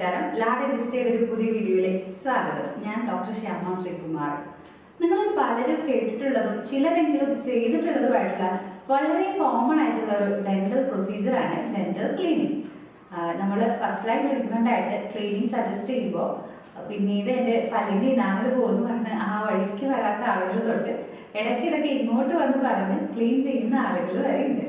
നമസ്കാരം. ഡെന്റിസ്റ്റയുടെ ഒരു പുതിയ വീഡിയോയിലേക്ക് സ്വാഗതം. ഞാൻ ഡോക്ടർ ശ്യാമ Sreekumar. നിങ്ങൾ പലരും കേട്ടിട്ടുള്ളതും ചിലരെങ്കിലും ചെയ്തിട്ടുള്ളതുമായിട്ടുള്ള വളരെ കോമൺ ആയിട്ടുള്ള ഒരു ഡെന്റൽ പ്രൊസീജിയറാണ് ഡെന്റൽ ക്ലീനിങ്. നമ്മൾ ഫസ്റ്റ് ലൈൻ ട്രീറ്റ്മെന്റ് ആയിട്ട് ക്ലീനിങ് സജസ്റ്റ് ചെയ്യുമ്പോൾ പിന്നീട് എൻ്റെ പല്ലിൻ്റെ ഇനാമൽ പോകുന്നു പറഞ്ഞ് ആ വഴിക്ക് വരാത്ത ആളുകൾ തൊട്ട് ഇടയ്ക്കിടയ്ക്ക് ഇങ്ങോട്ട് വന്ന് പറഞ്ഞ് ക്ലീൻ ചെയ്യുന്ന ആളുകൾ വരെ ഉണ്ട്.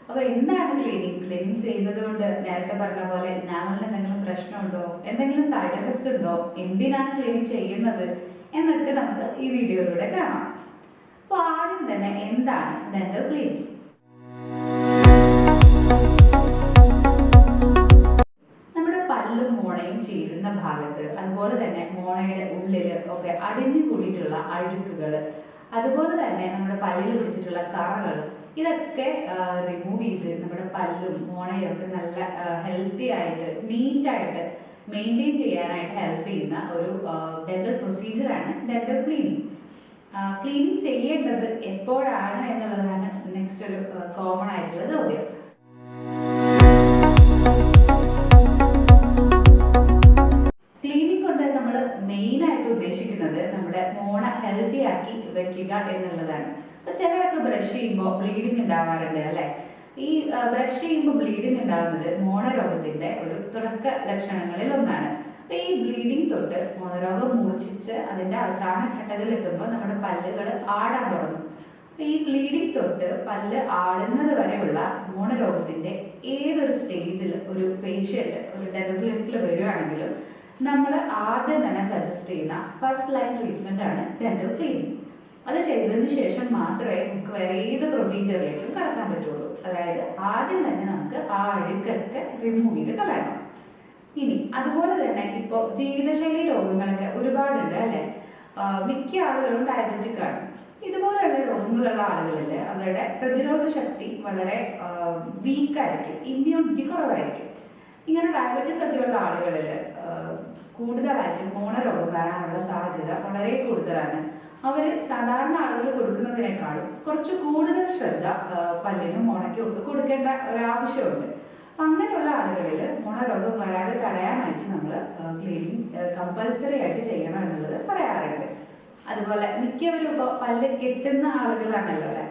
അപ്പോൾ എന്താണ് ക്ലീനിങ് ചെയ്യുന്നത് കൊണ്ട് നേരത്തെ പറഞ്ഞ പോലെ ഇനാമലിന് എന്തെങ്കിലും പ്രശ്നമുണ്ടോ, എന്തെങ്കിലും സൈഡ് എഫക്ട്സ് ഉണ്ടോ, എന്തിനാണ് ക്ലീനിങ് ചെയ്യുന്നത് എന്നൊക്കെ നമുക്ക് ഈ വീഡിയോയിലൂടെ കാണാം. അപ്പോൾ ആദ്യം തന്നെ എന്താണ് ഡെന്റൽ ക്ലീനിങ്? നമ്മുടെ പല്ലും മോണയും ചേരുന്ന ഭാഗത്ത്, അതുപോലെ തന്നെ മോണയുടെ ഉള്ളിൽ ഒക്കെ അടിഞ്ഞു കൂടിയിട്ടുള്ള അഴുക്കുകൾ, അതുപോലെ തന്നെ നമ്മുടെ പല്ലിൽ പിടിച്ചിട്ടുള്ള കറകൾ, ഇതൊക്കെ റിമൂവ് ചെയ്ത് നമ്മുടെ പല്ലും മോണയും ഒക്കെ നല്ല ഹെൽത്തി ആയിട്ട് നീറ്റായിട്ട് മെയിൻറ്റെയിൻ ചെയ്യാനായിട്ട് ഹെൽപ്പ് ചെയ്യുന്ന ഒരു ഡെന്റൽ പ്രൊസീജിയറാണ് ഡെന്റൽ ക്ലീനിങ്. ക്ലീനിങ് ചെയ്യേണ്ടത് എപ്പോഴാണ് എന്നുള്ളതാണ് നെക്സ്റ്റ് ഒരു കോമൺ ആയിട്ടുള്ള ചോദ്യം. ക്ലീനിങ് കൊണ്ട് നമ്മൾ മെയിനായിട്ട് ഉദ്ദേശിക്കുന്നത് നമ്മുടെ മോണ ഹെൽത്തി ആക്കി വെക്കുക എന്നുള്ളതാണ്. അപ്പൊ ചിലരൊക്കെ ബ്രഷ് ചെയ്യുമ്പോൾ ബ്ലീഡിങ് ഉണ്ടാവാറുണ്ട് അല്ലെ. ഈ ബ്രഷ് ചെയ്യുമ്പോൾ ബ്ലീഡിങ് ഉണ്ടാകുന്നത് മോണരോഗത്തിന്റെ ഒരു തുടക്ക ലക്ഷണങ്ങളിൽ ഒന്നാണ്. അപ്പൊ ഈ ബ്ലീഡിങ് തൊട്ട് മോണരോഗം മൂർച്ഛിച്ച് അതിന്റെ അവസാന ഘട്ടത്തിൽ എത്തുമ്പോൾ നമ്മുടെ പല്ലുകൾ ആടാൻ തുടങ്ങും. അപ്പൊ ഈ ബ്ലീഡിങ് തൊട്ട് പല്ല് ആടുന്നത് വരെയുള്ള മോണരോഗത്തിന്റെ ഏതൊരു സ്റ്റേജിൽ ഒരു പേഷ്യന്റ് ഒരു ഡെന്റൽ ക്ലിനിക്കിൽ വരികയാണെങ്കിലും നമ്മൾ ആദ്യം തന്നെ സജസ്റ്റ് ചെയ്യുന്ന ഫസ്റ്റ് ലൈൻ ട്രീറ്റ്മെന്റ് ആണ് ഡെന്റൽ ക്ലീനിങ്. അത് ചെയ്തതിന് ശേഷം മാത്രമേ നമുക്ക് വേറെ ഏത് പ്രൊസീജിയറിലേക്കും കടക്കാൻ പറ്റുള്ളൂ. അതായത് ആദ്യം തന്നെ നമുക്ക് ആ അഴുക്കൊക്കെ റിമൂവ് ചെയ്ത് കളയണം. ഇനി അതുപോലെ തന്നെ ഇപ്പോൾ ജീവിതശൈലി രോഗങ്ങളൊക്കെ ഒരുപാടുണ്ട് അല്ലെ. മിക്ക ആളുകളും ഡയബറ്റിക് ആണ്. ഇതുപോലെയുള്ള രോഗങ്ങളുള്ള ആളുകളിൽ അവരുടെ പ്രതിരോധ ശക്തി വളരെ വീക്കായിരിക്കും, ഇമ്മ്യൂണിറ്റി കുറവായിരിക്കും. ഇങ്ങനെ ഡയബറ്റീസ് ഒക്കെയുള്ള ആളുകളിൽ കൂടുതലായിട്ടും മോണരോഗം വരാനുള്ള സാധ്യത വളരെ കൂടുതലാണ്. അവർ സാധാരണ ആളുകൾ കൊടുക്കുന്നതിനേക്കാളും കുറച്ച് കൂടുതൽ ശ്രദ്ധ പല്ലിനും മോണയ്ക്കും ഒക്കെ കൊടുക്കേണ്ട ഒരാവശ്യമുണ്ട്. അപ്പം അങ്ങനെയുള്ള ആളുകളിൽ മോണരോഗം വരാതെ തടയാനായിട്ട് നമ്മൾ ക്ലീനിങ് കമ്പൽസറി ആയിട്ട് ചെയ്യണം എന്നുള്ളത് പറയാറുണ്ട്. അതുപോലെ മിക്കവരും ഇപ്പോൾ പല്ല് കെട്ടുന്ന ആളുകളാണല്ലോ അല്ലെ.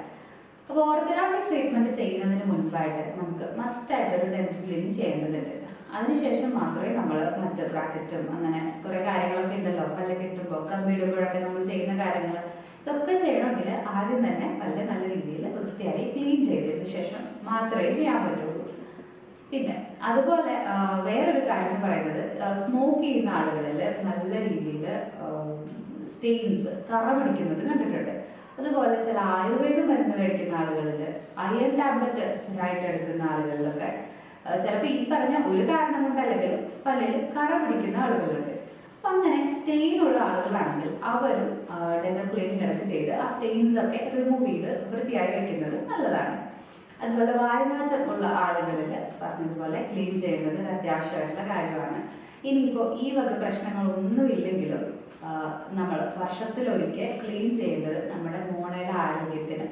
അപ്പോൾ ഓർത്തഡോണ്ടിക് ട്രീറ്റ്മെന്റ് ചെയ്യുന്നതിന് മുൻപായിട്ട് നമുക്ക് മസ്റ്റായിട്ട് ഒരു ഡെന്റൽ ക്ലീനിങ് ചെയ്യേണ്ടതുണ്ട്. അതിനുശേഷം മാത്രമേ നമ്മൾ മറ്റു ബ്രാക്കറ്റും അങ്ങനെ കുറെ കാര്യങ്ങളൊക്കെ ഉണ്ടല്ലോ, പല്ല് കെട്ടുമ്പോൾ കമ്പിടുമ്പോഴൊക്കെ നമ്മൾ ചെയ്യുന്ന കാര്യങ്ങൾ, ഇതൊക്കെ ചെയ്യണമെങ്കിൽ ആദ്യം തന്നെ പല്ല് നല്ല രീതിയിൽ വൃത്തിയായി ക്ലീൻ ചെയ്തതിന് ശേഷം മാത്രമേ ചെയ്യാൻ പറ്റുള്ളൂ. പിന്നെ അതുപോലെ വേറൊരു കാര്യം എന്ന് പറയുന്നത്, സ്മോക്ക് ചെയ്യുന്ന ആളുകളിൽ നല്ല രീതിയിൽ സ്റ്റെയിൻസ് കറ പിടിക്കുന്നത് കണ്ടിട്ടുണ്ട്. അതുപോലെ ചില ആയുർവേദ മരുന്ന് കഴിക്കുന്ന ആളുകളിൽ, അയൺ ടാബ്ലറ്റ് സ്ഥിരമായിട്ട് എടുക്കുന്ന ആളുകളിലൊക്കെ ചിലപ്പോൾ ഈ പറഞ്ഞ ഒരു കാരണം കൊണ്ടല്ലെങ്കിൽ പല്ലിൽ കറ പിടിക്കുന്ന ആളുകളുണ്ട്. അപ്പൊ അങ്ങനെ സ്റ്റെയിൻ ഉള്ള ആളുകളാണെങ്കിൽ അവരും ഡെന്റൽ ക്ലീനിങ് ഇടയ്ക്ക് ചെയ്ത് ആ സ്റ്റെയിൻസ് ഒക്കെ റിമൂവ് ചെയ്ത് വൃത്തിയായി വെക്കുന്നത് നല്ലതാണ്. അതുപോലെ വായനാറ്റം ഉള്ള ആളുകളിൽ പറഞ്ഞതുപോലെ ക്ലീൻ ചെയ്യുന്നത് അത്യാവശ്യമായിട്ടുള്ള കാര്യമാണ്. ഇനിയിപ്പോൾ ഈ വക പ്രശ്നങ്ങളൊന്നും ഇല്ലെങ്കിലും നമ്മൾ വർഷത്തിലൊരിക്കൽ ക്ലീൻ ചെയ്യേണ്ടത് നമ്മുടെ മോണയുടെ ആരോഗ്യത്തിന്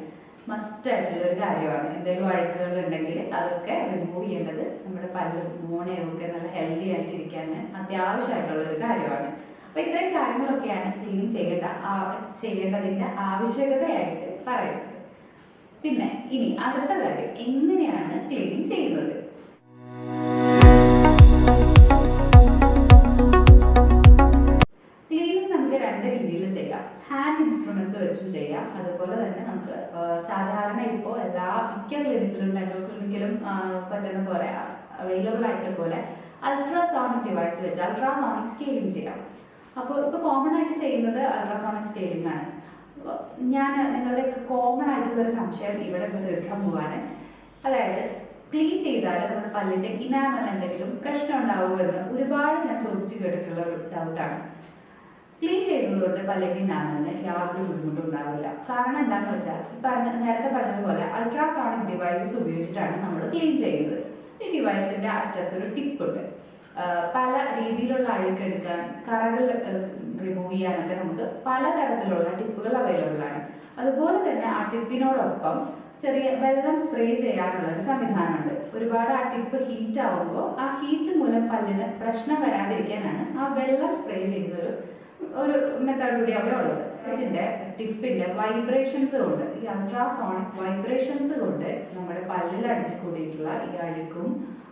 മസ്റ്റ് ആയിട്ടുള്ള ഒരു കാര്യമാണ്. എന്തെങ്കിലും അഴുക്കുകൾ ഉണ്ടെങ്കിൽ അതൊക്കെ റിമൂവ് ചെയ്യേണ്ടത് നമ്മുടെ പല്ലും മോണയും ഒക്കെ നല്ല ഹെൽത്തി ആയിട്ടിരിക്കാൻ അത്യാവശ്യമായിട്ടുള്ള ഒരു കാര്യമാണ്. അപ്പൊ ഇത്രയും കാര്യങ്ങളൊക്കെയാണ് ക്ലീനിങ് ചെയ്യേണ്ടതിന്റെ ആവശ്യകതയായിട്ട് പറയുന്നത്. പിന്നെ ഇനി അടുത്ത കാര്യം, എങ്ങനെയാണ് ക്ലീനിങ് ചെയ്യുന്നത്? ക്ലീനിങ് നമുക്ക് രണ്ട് രീതിയിൽ ചെയ്യാം. ഹാൻഡ് ഇൻസ്ട്രുമെന്റ്സ് വെച്ചും ചെയ്യാം. അതുപോലെ തന്നെ നമുക്ക് സാധാരണ ഇപ്പോൾ മിക്ക ക്ലിനിക്കിലും ഡെന്റൽ ക്ലിനിക്കിലും പറ്റുന്ന പോലെ അവൈലബിൾ ആയിട്ടുള്ള പോലെ അൾട്രാസോണിക് ഡിവൈസ് വെച്ച് അൾട്രാസോണിക് സ്കെയിലിംഗ് ചെയ്യാം. അപ്പോൾ ഇപ്പോൾ കോമൺ ആയിട്ട് ചെയ്യുന്നത് അൾട്രാസോണിക് സ്കെയിലിംഗ് ആണ്. ഞാൻ നിങ്ങളുടെ കോമൺ ആയിട്ടുള്ള ഒരു സംശയം ഇവിടെ തീർക്കാൻ പോവാണ്. അതായത് ക്ലീൻ ചെയ്താൽ നമ്മുടെ പല്ലിന്റെ ഇനാമൽ എന്തെങ്കിലും പ്രശ്നം ഉണ്ടാവുമോ എന്ന് ഒരുപാട് ഞാൻ ചോദിച്ചു കേട്ടിട്ടുള്ള ഒരു ഡൗട്ടാണ്. ക്ലീൻ ചെയ്യുന്നതുകൊണ്ട് പല്ലിന്റെ ഇനാമലിന് യാതൊരു ബുദ്ധിമുട്ടും ഉണ്ടാവില്ല. കാരണം എന്താണെന്ന് വെച്ചാൽ നേരത്തെ പറഞ്ഞതുപോലെ അൾട്രാസോണിക് ഡിവൈസസ് ഉപയോഗിച്ചിട്ടാണ് നമ്മൾ ക്ലീൻ ചെയ്യുന്നത്. ഈ ഡിവൈസിന്റെ അറ്റത്തൊരു ടിപ്പുണ്ട്. പല രീതിയിലുള്ള അഴുക്കെടുക്കാൻ, കറകൾ റിമൂവ് ചെയ്യാനൊക്കെ നമുക്ക് പലതരത്തിലുള്ള ടിപ്പുകൾ അവൈലബിൾ ആണ്. അതുപോലെ തന്നെ ആ ടിപ്പിനോടൊപ്പം ചെറിയ വെള്ളം സ്പ്രേ ചെയ്യാനുള്ള ഒരു സംവിധാനമുണ്ട്. ഒരുപാട് ആ ടിപ്പ് ഹീറ്റ് ആവുമ്പോൾ ആ ഹീറ്റ് മൂലം പല്ലിന് പ്രശ്നം വരാതിരിക്കാനാണ് ആ വെള്ളം സ്പ്രേ ചെയ്യുന്ന ഒരു മെത്തേഡ് കൂടി അവിടെ ഉള്ളത്. ഇതിന്റെ ടിപ്പിന്റെ വൈബ്രേഷൻസ് കൊണ്ട്, ഈ അൾട്രാസോണിക് വൈബ്രേഷൻസ് കൊണ്ട് നമ്മുടെ പല്ലിൽ അടിഞ്ഞു കൂടിയിട്ടുള്ള ഈ അഴുക്കും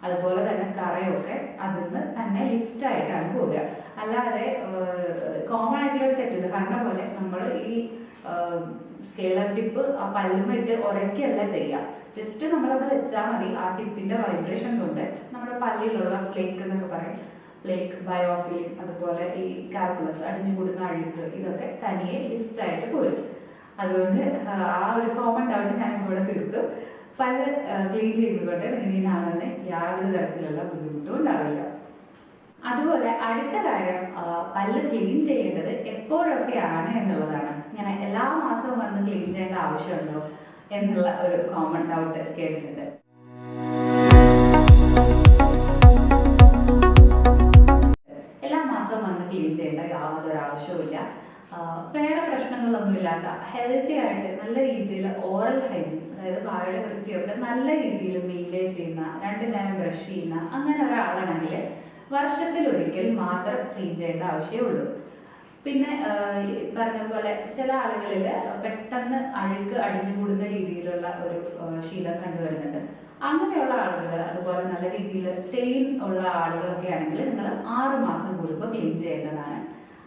അതുപോലെ തന്നെ കറയൊക്കെ അതിന്ന് തന്നെ ലിഫ്റ്റ് ആയിട്ടാണ് പോവുക. അല്ലാതെ കോമൺ ആയിട്ടുള്ള ഒരു തെറ്റിദ്ധാരണ പോലെ നമ്മൾ ഈ സ്കെയിലർ ടിപ്പ് ആ പല്ലുമിട്ട് ഉരയ്ക്കല്ല ചെയ്യുക. ജസ്റ്റ് നമ്മളത് വെച്ചാൽ മതി. ആ ടിപ്പിന്റെ വൈബ്രേഷൻ കൊണ്ട് നമ്മുടെ പല്ലിലുള്ള പ്ലേക്ക് എന്നൊക്കെ പറയും, പ്ലേക്ക്, ബയോഫിലിം, അതുപോലെ ഈ കാൽക്കുലസ്, അടിഞ്ഞുകൂടുന്ന അഴുക്ക്, ഇതൊക്കെ തനിയെ ലിഫ്റ്റ് ആയിട്ട് പോരും. അതുകൊണ്ട് ആ ഒരു കോമൺ ഡൗട്ട് ഞാനിപ്പോൾ ഇവിടെ തീർത്തു. പല്ല് ക്ലീൻ ചെയ്യുന്നതുകൊണ്ട് ഇനി നാമലിന് യാതൊരു തരത്തിലുള്ള ബുദ്ധിമുട്ടും ഉണ്ടാവില്ല. അതുപോലെ അടുത്ത കാര്യം, പല്ല് ക്ലീൻ ചെയ്യേണ്ടത് എപ്പോഴൊക്കെയാണ് എന്നുള്ളതാണ്. ഇങ്ങനെ എല്ലാ മാസവും വന്ന് ക്ലീൻ ചെയ്യേണ്ട ആവശ്യമുണ്ടോ എന്നുള്ള ഒരു കോമൺ ഡൗട്ട് കേട്ടിട്ടുണ്ട്. എല്ലാ മാസവും വന്ന് ക്ലീൻ ചെയ്യേണ്ട യാതൊരു ആവശ്യവുമില്ല. വേറെ പ്രശ്നങ്ങളൊന്നുമില്ലാത്ത ഹെൽത്തി ആയിട്ട് നല്ല രീതിയിൽ ഓറൽ ഹൈജീൻ, അതായത് വായുടെ വൃത്തിയൊക്കെ നല്ല രീതിയിൽ മെയിൻറ്റെയിൻ ചെയ്യുന്ന, 2 നേരം ബ്രഷ് ചെയ്യുന്ന അങ്ങനെ ഒരാളാണെങ്കിൽ വർഷത്തിൽ ഒരിക്കൽ മാത്രം ക്ലീൻ ചെയ്യേണ്ട ആവശ്യമേ ഉള്ളൂ. പിന്നെ പറഞ്ഞതുപോലെ ചില ആളുകളിൽ പെട്ടെന്ന് അഴുക്ക് അടിഞ്ഞുകൂടുന്ന രീതിയിലുള്ള ഒരു ശീലം കണ്ടുവരുന്നുണ്ട്. അങ്ങനെയുള്ള ആളുകൾ, അതുപോലെ നല്ല രീതിയിൽ സ്റ്റെയിൻ ഉള്ള ആളുകളൊക്കെ ആണെങ്കിൽ നിങ്ങൾ 6 മാസം കൂടുമ്പോൾ ക്ലീൻ ചെയ്യേണ്ടതാണ്.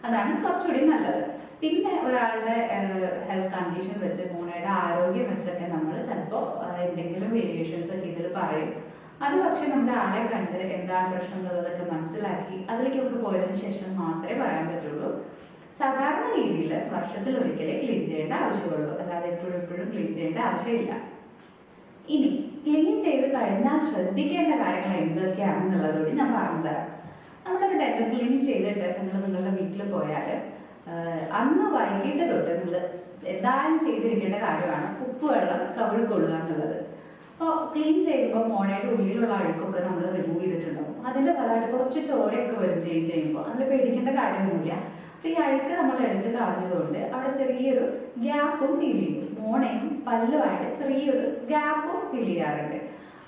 അതാണ് കുറച്ചുകൂടി നല്ലത്. പിന്നെ ഒരാളുടെ ഹെൽത്ത് കണ്ടീഷൻ വെച്ച്, മോണയുടെ ആരോഗ്യം വെച്ചൊക്കെ നമ്മൾ ചിലപ്പോൾ എന്തെങ്കിലും വേരിയേഷൻസ് ഒക്കെ ഇതിൽ പറയും. അത് പക്ഷെ നമ്മുടെ ആളെ കണ്ട് എന്താണ് പ്രശ്നം എന്നുള്ളതൊക്കെ മനസ്സിലാക്കി അതിലേക്കൊക്കെ പോയതിനു ശേഷം മാത്രമേ പറയാൻ പറ്റുള്ളൂ. സാധാരണ രീതിയിൽ വർഷത്തിൽ ഒരിക്കലേ ക്ലീൻ ചെയ്യേണ്ട ആവശ്യമുള്ളൂ, അല്ലാതെ എപ്പോഴും ക്ലീൻ ചെയ്യേണ്ട ആവശ്യമില്ല. ഇനി ക്ലീൻ ചെയ്ത് കഴിഞ്ഞാൽ ശ്രദ്ധിക്കേണ്ട കാര്യങ്ങൾ എന്തൊക്കെയാണെന്നുള്ളതോടെ ഞാൻ പറഞ്ഞു തരാം. നമ്മളൊരു ഡെന്റൽ ക്ലീൻ ചെയ്തിട്ട് നിങ്ങൾ നിങ്ങളുടെ വീട്ടിൽ പോയാൽ അന്ന് വൈകിട്ട് തൊട്ട് നിങ്ങൾ എന്തായാലും ചെയ്തിരിക്കേണ്ട കാര്യമാണ് ഉപ്പുവെള്ളം കവിൾക്കൊള്ളുക എന്നുള്ളത്. അപ്പോൾ ക്ലീൻ ചെയ്യുമ്പോൾ മോണയുടെ ഉള്ളിലുള്ള അഴുക്കൊക്കെ നമ്മൾ റിമൂവ് ചെയ്തിട്ടുണ്ടാവും. അതിൻ്റെ ഫലമായിട്ട് കുറച്ച് ചോരയൊക്കെ വരും ക്ലീൻ ചെയ്യുമ്പോൾ. അതിൽ പേടിക്കേണ്ട കാര്യമൊന്നുമില്ല. അപ്പോൾ ഈ അഴുക്ക് നമ്മൾ എടുത്ത് കളഞ്ഞതുകൊണ്ട് അവിടെ ചെറിയൊരു ഗ്യാപ്പും ഫീൽ ചെയ്യും. മോണയും പല്ലുമായിട്ട് ചെറിയൊരു ഗ്യാപ്പും ഫീൽ ചെയ്യാറുണ്ട്.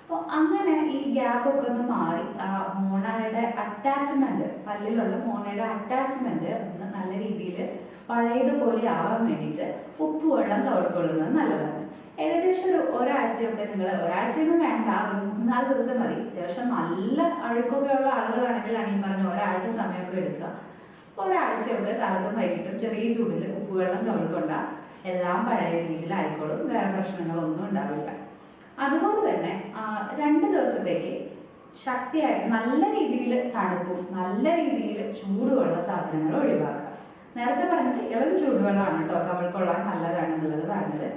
അപ്പോൾ അങ്ങനെ ഈ ഗ്യാപ്പൊക്കെ ഒന്ന് മാറി ആ മോണയുടെ അറ്റാച്ച്മെന്റ്, പല്ലിലുള്ള മോണയുടെ അറ്റാച്ച്മെന്റ് ഒന്ന് നല്ല രീതിയിൽ പഴയതുപോലെ ആവാൻ വേണ്ടിയിട്ട് ഉപ്പുവെള്ളം കവിൾക്കൊള്ളുന്നത് നല്ലതാണ്. ഏകദേശം ഒരാഴ്ചയൊക്കെ നിങ്ങൾ, ഒരാഴ്ചയൊന്നും വേണ്ട, ഒരു 3-4 ദിവസം മതി. അത്യാവശ്യം നല്ല അഴുക്കൊക്കെ ഉള്ള ആളുകളാണെങ്കിലാണ് ഈ പറഞ്ഞ ഒരാഴ്ച സമയമൊക്കെ എടുക്കുക. ഒരാഴ്ചയൊക്കെ കാലത്തും വൈകിട്ടും ചെറിയ ചൂടിൽ ഉപ്പുവെള്ളം കവിൾക്കൊണ്ടാൽ എല്ലാം പഴയ രീതിയിലായിക്കോളും, വേറെ പ്രശ്നങ്ങളൊന്നും ഉണ്ടാവില്ല. അതുപോലെ തന്നെ 2 ദിവസത്തേക്ക് ശക്തിയായിട്ട് നല്ല രീതിയിൽ തണുപ്പും നല്ല രീതിയിൽ ചൂടുള്ള സാധനങ്ങൾ ഒഴിവാക്കുക. നേരത്തെ പറഞ്ഞത് ഇളം ചൂടുവെള്ളമാണ് കേട്ടോ കവിൾക്കൊള്ളാൻ നല്ലതാണെന്നുള്ളത് പറഞ്ഞത്.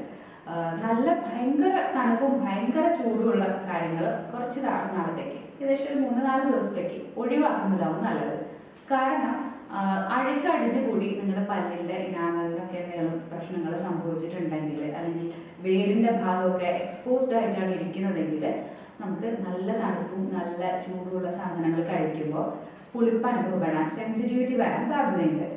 നല്ല ഭയങ്കര തണുപ്പും ഭയങ്കര ചൂടുമുള്ള കാര്യങ്ങൾ കുറച്ച് നാളത്തേക്ക്, ഏകദേശം ഒരു 3-4 ദിവസത്തേക്ക് ഒഴിവാക്കുന്നതാവും നല്ലത്. കാരണം അഴുക്ക് അടിഞ്ഞുകൂടി നിങ്ങളുടെ പല്ലിൻ്റെ ഇനാമലിനൊക്കെ എന്തെങ്കിലും പ്രശ്നങ്ങൾ സംഭവിച്ചിട്ടുണ്ടെങ്കിൽ, അല്ലെങ്കിൽ വേരിൻ്റെ ഭാഗമൊക്കെ എക്സ്പോസ്ഡ് ആയിട്ടാണ് ഇരിക്കുന്നതെങ്കിൽ നമുക്ക് നല്ല തണുപ്പും നല്ല ചൂടുള്ള സാധനങ്ങൾ കഴിക്കുമ്പോൾ പുളിപ്പ് അനുഭവപ്പെടാൻ, സെൻസിറ്റിവിറ്റി വരാൻ സാധ്യതയുണ്ട്.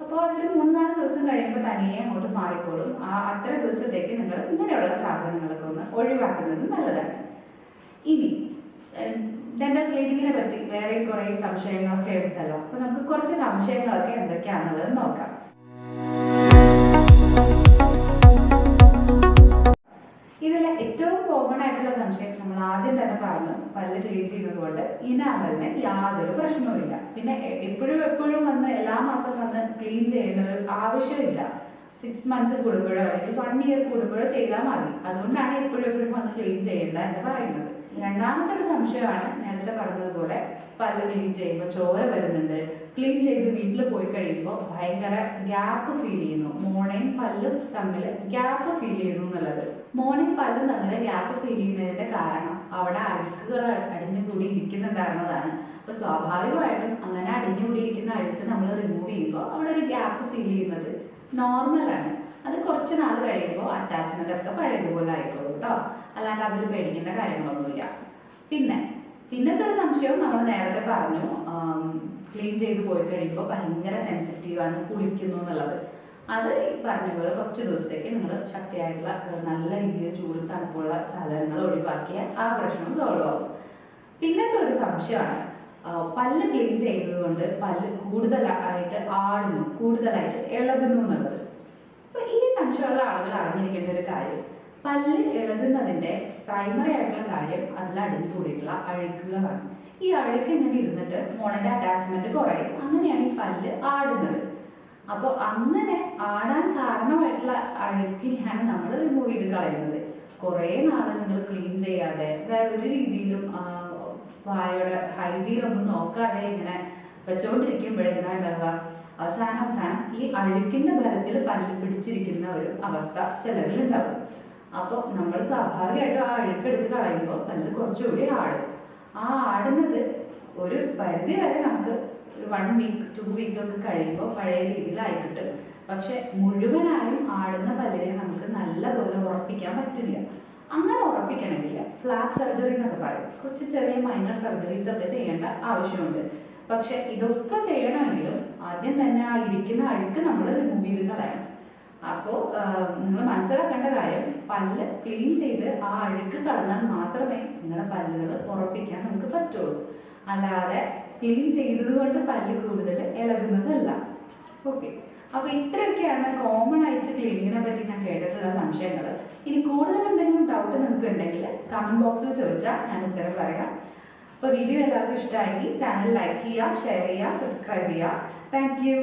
അപ്പോൾ അതൊരു 3-4 ദിവസം കഴിയുമ്പോൾ തനിയെ അങ്ങോട്ട് മാറിക്കോളും. അത്ര ദിവസത്തേക്ക് നിങ്ങൾ ഇങ്ങനെയുള്ള സാധനങ്ങളൊക്കെ ഒന്ന് ഒഴിവാക്കുന്നത് നല്ലതാണ്. ഇനി ഡെന്റൽ ക്ലീനിങ്ങിനെ പറ്റി വേറെ കുറേ സംശയങ്ങളൊക്കെ ഉണ്ടല്ലോ. അപ്പോൾ നമുക്ക് കുറച്ച് സംശയങ്ങളൊക്കെ എന്തൊക്കെയാണെന്നുള്ളത് നോക്കാം. ഇതിൽ ഏറ്റവും കോമൺ ആയിട്ടുള്ള സംശയം നമ്മൾ ആദ്യം തന്നെ പറഞ്ഞു, പല്ല് ക്ലീൻ ചെയ്യുന്നത് കൊണ്ട് ഇനാമലിന് യാതൊരു പ്രശ്നവുമില്ല. പിന്നെ എപ്പോഴും വന്ന് എല്ലാ മാസവും വന്ന് ക്ലീൻ ചെയ്യേണ്ട ഒരു ആവശ്യമില്ല. 6 മന്ത്സ് കൂടുമ്പോഴോ അല്ലെങ്കിൽ 1 ഇയർ കൂടുമ്പോഴോ ചെയ്താൽ മതി. അതുകൊണ്ടാണ് എപ്പോഴും വന്ന് ക്ലീൻ ചെയ്യേണ്ട എന്ന് പറയുന്നത്. രണ്ടാമത്തെ ഒരു സംശയമാണ് നേരത്തെ പറഞ്ഞതുപോലെ, പല്ല് ക്ലീൻ ചെയ്യുമ്പോൾ ചോര വരുന്നുണ്ട്, ക്ലീൻ ചെയ്ത് വീട്ടിൽ പോയി കഴിയുമ്പോൾ ഭയങ്കര ഗ്യാപ്പ് ഫീൽ ചെയ്യുന്നു, മോണയും പല്ലും തമ്മിൽ ഗ്യാപ്പ് ഫീൽ ചെയ്യുന്നു എന്നുള്ളത്. മോണയും പല്ലും തമ്മിൽ ഗ്യാപ്പ് ഫീൽ ചെയ്യുന്നതിന്റെ കാരണം അവിടെ അഴുക്കുകൾ അടിഞ്ഞുകൂടി ഇരിക്കുന്നുണ്ടായിരുന്നതാണ്. അപ്പൊ സ്വാഭാവികമായിട്ടും അങ്ങനെ അടിഞ്ഞുകൂടിയിരിക്കുന്ന അഴുക്ക് നമ്മൾ റിമൂവ് ചെയ്യുമ്പോൾ അവിടെ ഒരു ഗ്യാപ്പ് ഫീൽ ചെയ്യുന്നത് നോർമലാണ്. അത് കുറച്ച് നാൾ കഴിയുമ്പോൾ അറ്റാച്ച്മെന്റ് ഒക്കെ പഴയതുപോലെ ആയിക്കോളും കേട്ടോ. അല്ലാണ്ട് അതിൽ പേടിക്കേണ്ട കാര്യങ്ങളൊന്നുമില്ല. പിന്നത്തെ ഒരു സംശയവും നമ്മൾ നേരത്തെ പറഞ്ഞു, ക്ലീൻ ചെയ്ത് പോയി കഴിയുമ്പോൾ ഭയങ്കര സെൻസിറ്റീവാണ്, കുളിക്കുന്നു എന്നുള്ളത്. അത് പറഞ്ഞ പോലെ കുറച്ച് ദിവസത്തേക്ക് നിങ്ങൾ ശക്തിയായിട്ടുള്ള നല്ല രീതിയിൽ ചൂട് തണുപ്പുള്ള സാധനങ്ങൾ ഒഴിവാക്കിയാൽ ആ പ്രശ്നം സോൾവ് ആവും. പിന്നത്തെ ഒരു സംശയമാണ് പല്ല് ക്ലീൻ ചെയ്യുന്നത് പല്ല് കൂടുതലായിട്ട് ആടുന്നു, കൂടുതലായിട്ട് ഇളകുന്നു എന്നുള്ളത്. അപ്പൊ ഈ സംശയമുള്ള ആളുകൾ അറിഞ്ഞിരിക്കേണ്ട ഒരു കാര്യം, പല്ല് ഇളകുന്നതിന്റെ പ്രൈമറി ആയിട്ടുള്ള കാര്യം അതിൽ അടിഞ്ഞു കൂടിയിട്ടുള്ള അഴുക്കുകളാണ്. ഈ അഴുക്ക് ഇങ്ങനെ ഇരുന്നിട്ട് മോണന്റെ അറ്റാച്ച്മെന്റ് കുറയും, അങ്ങനെയാണ് ഈ പല്ല് ആടുന്നത്. അപ്പോൾ അങ്ങനെ ആടാൻ കാരണമായിട്ടുള്ള അഴുക്കിനെയാണ് നമ്മൾ റിമൂവ് ചെയ്ത് കളയുന്നത്. കുറേ നാള് നിങ്ങൾ ക്ലീൻ ചെയ്യാതെ വേറൊരു രീതിയിലും വായയുടെ ഹൈജീൻ ഒന്നും നോക്കാതെ ഇങ്ങനെ വെച്ചോണ്ടിരിക്കുമ്പോഴെന്താ ഉണ്ടാവുക, അവസാനം ഈ അഴുക്കിന്റെ ഫലത്തിൽ പല്ല് പിടിച്ചിരിക്കുന്ന ഒരു അവസ്ഥ ചിലരിൽ ഉണ്ടാവും. അപ്പോൾ നമ്മൾ സ്വാഭാവികമായിട്ടും ആ അഴുക്കെടുത്ത് കളയുമ്പോൾ പല്ല് കുറച്ചുകൂടി ആടും. ആ ആടുന്നത് ഒരു പരിധി വരെ നമുക്ക് ഒരു 1 വീക്ക് 2 വീക്ക് ഒക്കെ കഴിയുമ്പോൾ പഴയ രീതിയിലായി കിട്ടും. പക്ഷെ മുഴുവനായും ആടുന്ന പല്ലിനെ നമുക്ക് നല്ലപോലെ ഉറപ്പിക്കാൻ പറ്റില്ല. അങ്ങനെ ഉറപ്പിക്കണമെങ്കിൽ ഫ്ലാപ്പ് സർജറി എന്നൊക്കെ പറയും, കുറച്ച് ചെറിയ മൈനർ സർജറീസ് ഒക്കെ ചെയ്യേണ്ട ആവശ്യമുണ്ട്. പക്ഷെ ഇതൊക്കെ ചെയ്യണമെങ്കിലും ആദ്യം തന്നെ ആ ഇരിക്കുന്ന അഴുക്ക് നമ്മൾ റിമൂവ് ചെയ്ത് കളയണം. അപ്പോൾ നിങ്ങൾ മനസ്സിലാക്കേണ്ട കാര്യം, പല്ല് ക്ലീൻ ചെയ്ത് ആ അഴുക്ക് കളഞ്ഞാൽ മാത്രമേ നിങ്ങളുടെ പല്ലുകൾ ഉറപ്പിക്കാൻ നമുക്ക് പറ്റുള്ളൂ. അല്ലാതെ ക്ലീൻ ചെയ്തത് കൊണ്ട് പല്ല് കൂടുതൽ ഇളകുന്നതല്ല. ഓക്കെ, അപ്പൊ ഇത്രയൊക്കെയാണ് കോമൺ ആയിട്ട് ക്ലീനിങ്ങിനെ പറ്റി ഞാൻ കേട്ടിട്ടുള്ള സംശയങ്ങൾ. ഇനി കൂടുതൽ എന്തെങ്കിലും ഡൗട്ട് നിങ്ങൾക്ക് ഉണ്ടെങ്കിൽ കമന്റ് ബോക്സിൽ ചോദിച്ചാൽ ഞാൻ ഉത്തരം പറയാം. അപ്പോൾ വീഡിയോ എല്ലാവർക്കും ഇഷ്ടമായെങ്കിൽ ചാനൽ ലൈക്ക് ചെയ്യുക, ഷെയർ ചെയ്യുക, സബ്സ്ക്രൈബ് ചെയ്യുക. Thank you.